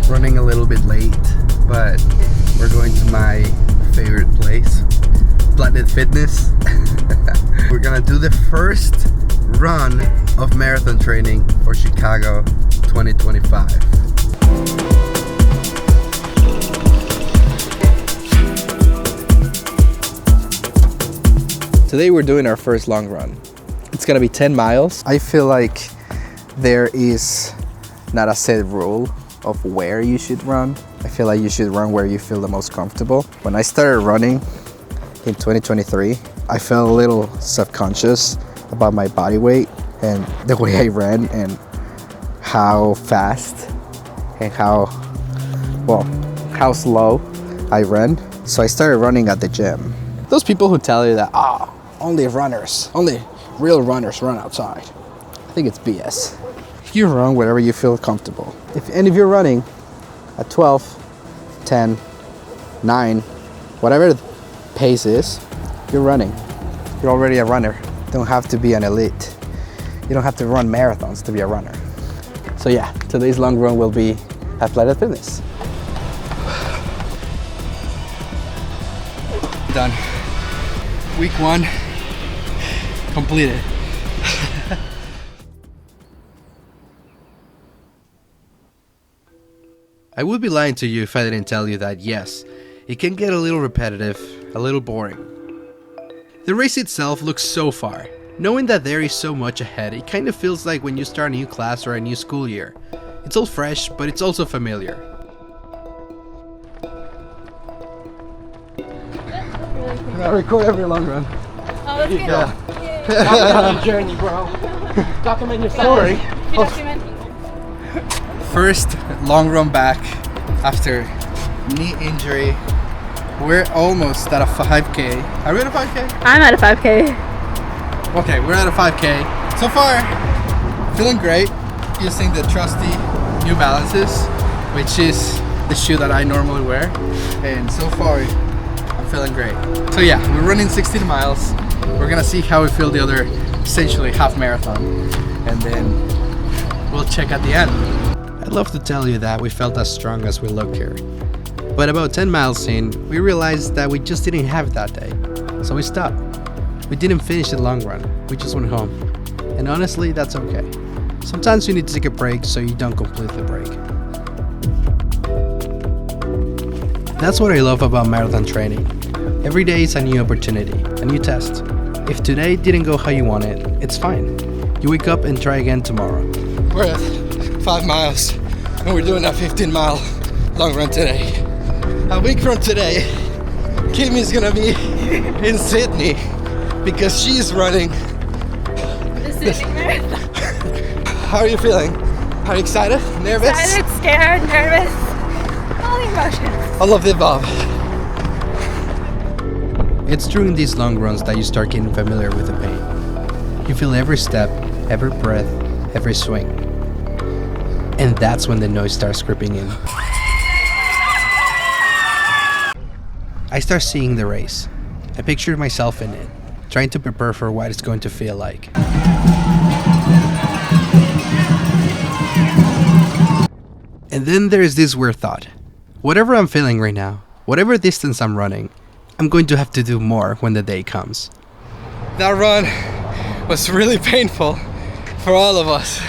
Running a little bit late, but we're going to my favorite place, Planet Fitness. We're gonna do the first run of marathon training for Chicago 2025. Today we're doing our first long run. It's gonna be 10 miles. I feel like there is not a set rule of where you should run. I feel like you should run where you feel the most comfortable. When I started running in 2023, I felt a little self-conscious about my body weight and the way I ran and how fast and how slow I ran. So I started running at the gym. Those people who tell you that, only real runners run outside. I think it's BS. You run wherever you feel comfortable. If you're running at 12, 10, 9, whatever the pace is, you're running. You're already a runner. You don't have to be an elite. You don't have to run marathons to be a runner. So yeah, today's long run will be at Planet Fitness. Done. Week 1 completed. I would be lying to you if I didn't tell you that yes, it can get a little repetitive, a little boring. The race itself looks so far. Knowing that there is so much ahead, it kind of feels like when you start a new class or a new school year. It's all fresh, but it's also familiar. I record every long run. Oh, that's good. Yeah. Document your journey, bro. Document your story. Document. First long run back after knee injury. We're almost at a 5K. Are we at a 5K? I'm at a 5K. Okay, we're at a 5K. So far, feeling great. Using the trusty New Balances, which is the shoe that I normally wear. And so far, I'm feeling great. So yeah, we're running 16 miles. We're gonna see how we feel the other, essentially half marathon. And then we'll check at the end. I'd love to tell you that we felt as strong as we look here. But about 10 miles in, we realized that we just didn't have it that day. So we stopped. We didn't finish the long run. We just went home. And honestly, that's okay. Sometimes you need to take a break so you don't completely break. That's what I love about marathon training. Every day is a new opportunity, a new test. If today didn't go how you wanted, it's fine. You wake up and try again tomorrow. We're at 5 miles and we're doing a 15-mile long run today. A week from today, Kimmy's gonna be in Sydney because she's running The Sydney Marathon. How are you feeling? Are you excited? Nervous? Excited, scared, nervous. All the emotions. All of the above. It's during these long runs that you start getting familiar with the pain. You feel every step, every breath, every swing. And that's when the noise starts creeping in. I start seeing the race. I picture myself in it, trying to prepare for what it's going to feel like. And then there's this weird thought. Whatever I'm feeling right now, whatever distance I'm running, I'm going to have to do more when the day comes. That run was really painful for all of us.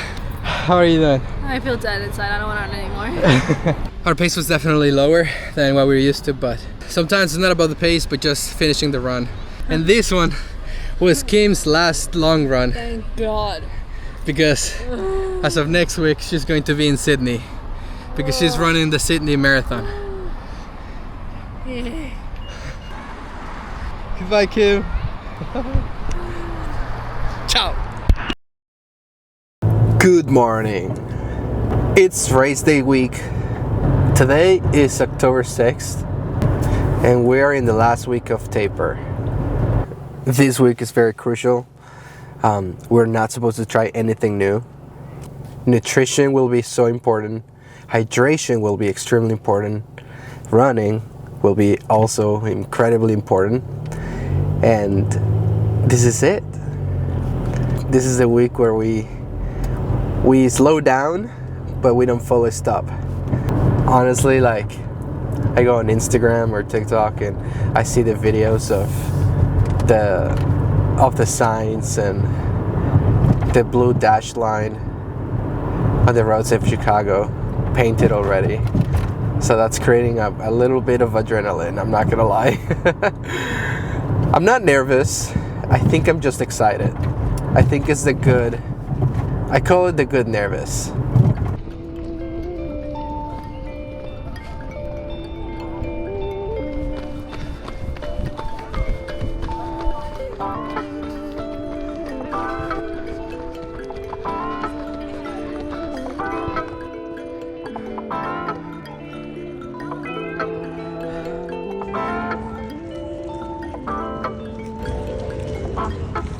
How are you doing? I feel dead inside. I don't want to run anymore. Our pace was definitely lower than what we were used to, but sometimes it's not about the pace, but just finishing the run. And this one was Kim's last long run. Thank God. Because as of next week, she's going to be in Sydney. Because she's running the Sydney Marathon. Yeah. Goodbye, Kim. Ciao. Good morning. It's race day week. Today is October 6th, and we are in the last week of taper. This week is very crucial. We're not supposed to try anything new. Nutrition will be so important. Hydration will be extremely important. Running will be also incredibly important. And this is it. This is a week where we slow down, but we don't fully stop. honestly, like, I go on Instagram or TikTok and I see the videos of the signs and the blue dashed line on the roads of Chicago painted already. So that's creating a little bit of adrenaline, I'm not gonna lie. I'm not nervous. I think I'm just excited. I think it's I call it the good nervous.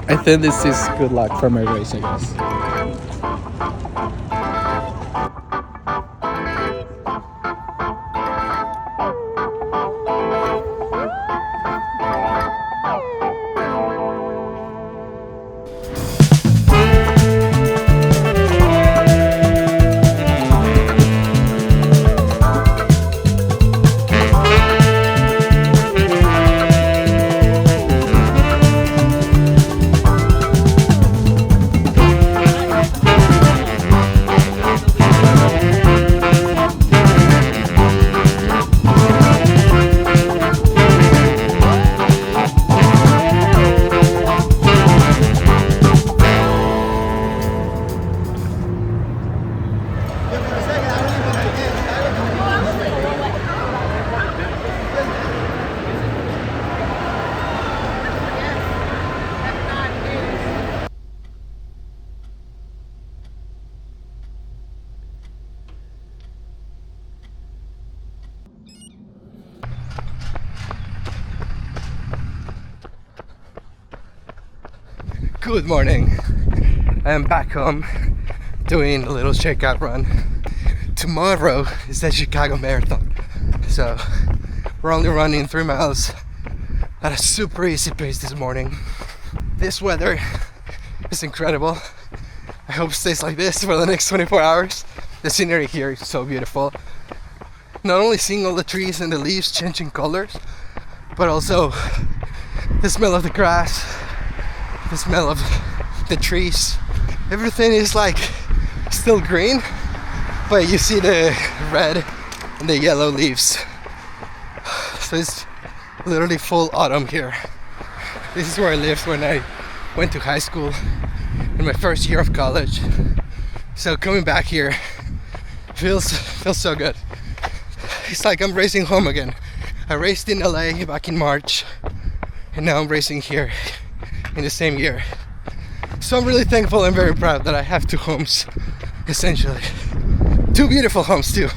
I think this is good luck for my race, I guess. Good morning. I am back home doing a little shakeout run. Tomorrow is the Chicago Marathon, so we're only running 3 miles at a super easy pace this morning. This weather is incredible. I hope it stays like this for the next 24 hours. The scenery here is so beautiful. Not only seeing all the trees and the leaves changing colors, but also the smell of the grass, the smell of the trees. Everything is like still green, but you see the red and the yellow leaves. So it's literally full autumn here. This is where I lived when I went to high school in my first year of college. So coming back here feels so good. It's like I'm racing home again. I raced in LA back in March, and now I'm racing here in the same year. So I'm really thankful and very proud that I have 2 homes, essentially. 2 beautiful homes too.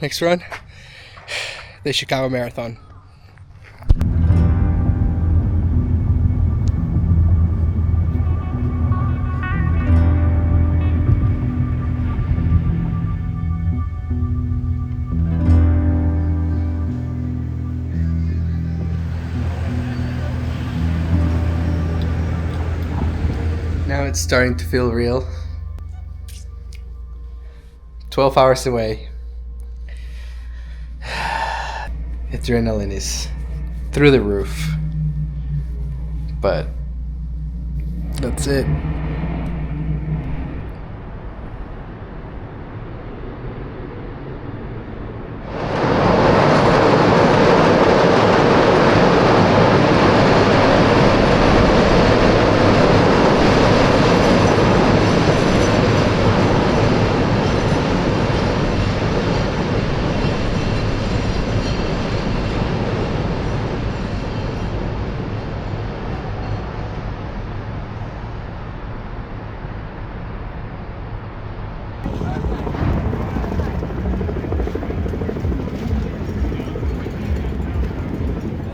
Next run, the Chicago Marathon. Now it's starting to feel real. 12 hours away. Adrenaline is through the roof. But that's it.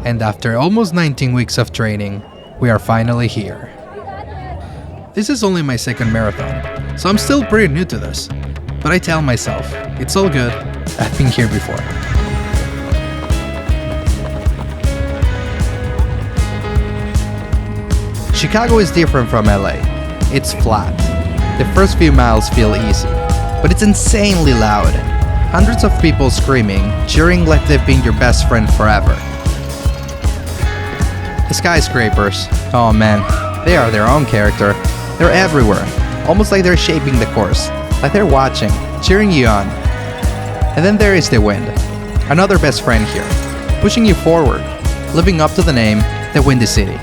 And after almost 19 weeks of training, we are finally here. This is only my 2nd marathon, so I'm still pretty new to this. But I tell myself, it's all good, I've been here before. Chicago is different from LA. It's flat. The first few miles feel easy, but it's insanely loud. Hundreds of people screaming, cheering like they've been your best friend forever. The skyscrapers, oh man, they are their own character. They're everywhere, almost like they're shaping the course, like they're watching, cheering you on. And then there is the wind, another best friend here, pushing you forward, living up to the name, the Windy City.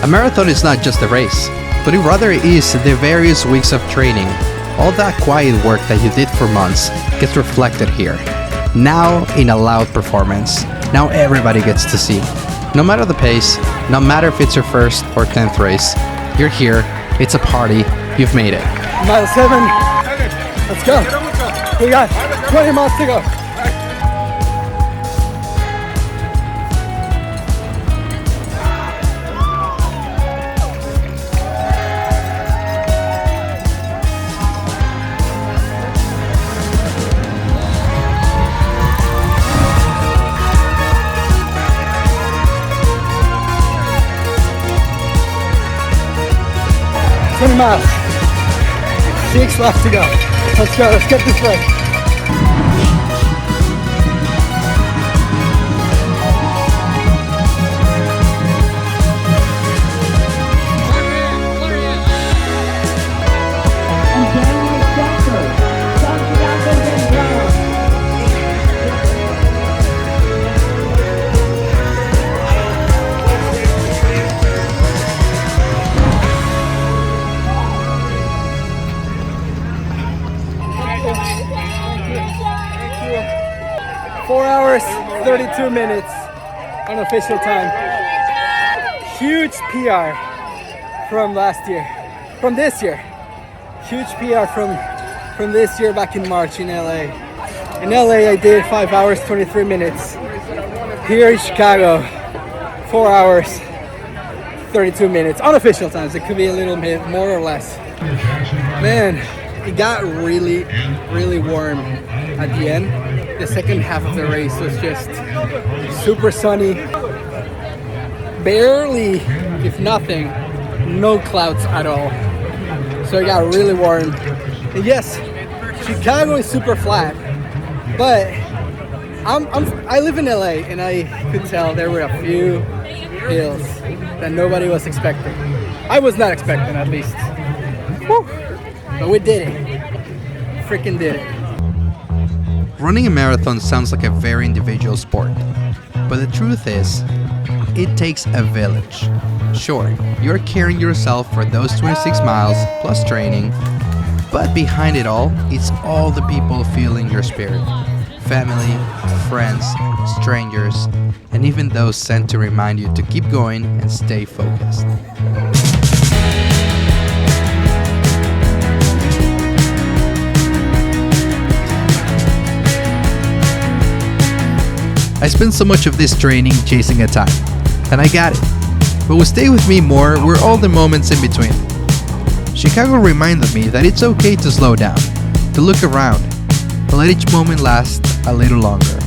A marathon is not just a race, but it rather is the various weeks of training. All that quiet work that you did for months gets reflected here. Now in a loud performance. Now everybody gets to see. No matter the pace, no matter if it's your first or 10th race, you're here, it's a party, you've made it. Mile 7, let's go. We got 20 miles to go. Miles. 6 left to go. Let's go. Let's get this right. Thank you. 4 hours, 32 minutes, unofficial time. Huge PR from last year, from this year. Huge PR from this year back in March in LA. In LA I did 5 hours, 23 minutes. Here in Chicago, 4 hours, 32 minutes. Unofficial times, it could be a little bit more or less. Man, it got really, really warm at the end. The second half of the race was just super sunny. Barely, if nothing, no clouds at all. So it got really warm. And yes, Chicago is super flat, but I live in LA and I could tell there were a few hills that nobody was expecting. I was not expecting, at least. Woo. But we did it. Freaking did it. Running a marathon sounds like a very individual sport, but the truth is, it takes a village. Sure, you're carrying yourself for those 26 miles plus training, but behind it all, it's all the people feeling your spirit. Family, friends, strangers, and even those sent to remind you to keep going and stay focused. I spent so much of this training chasing a time, and I got it. But what stayed with me more were all the moments in between. Chicago reminded me that it's okay to slow down, to look around, to let each moment last a little longer.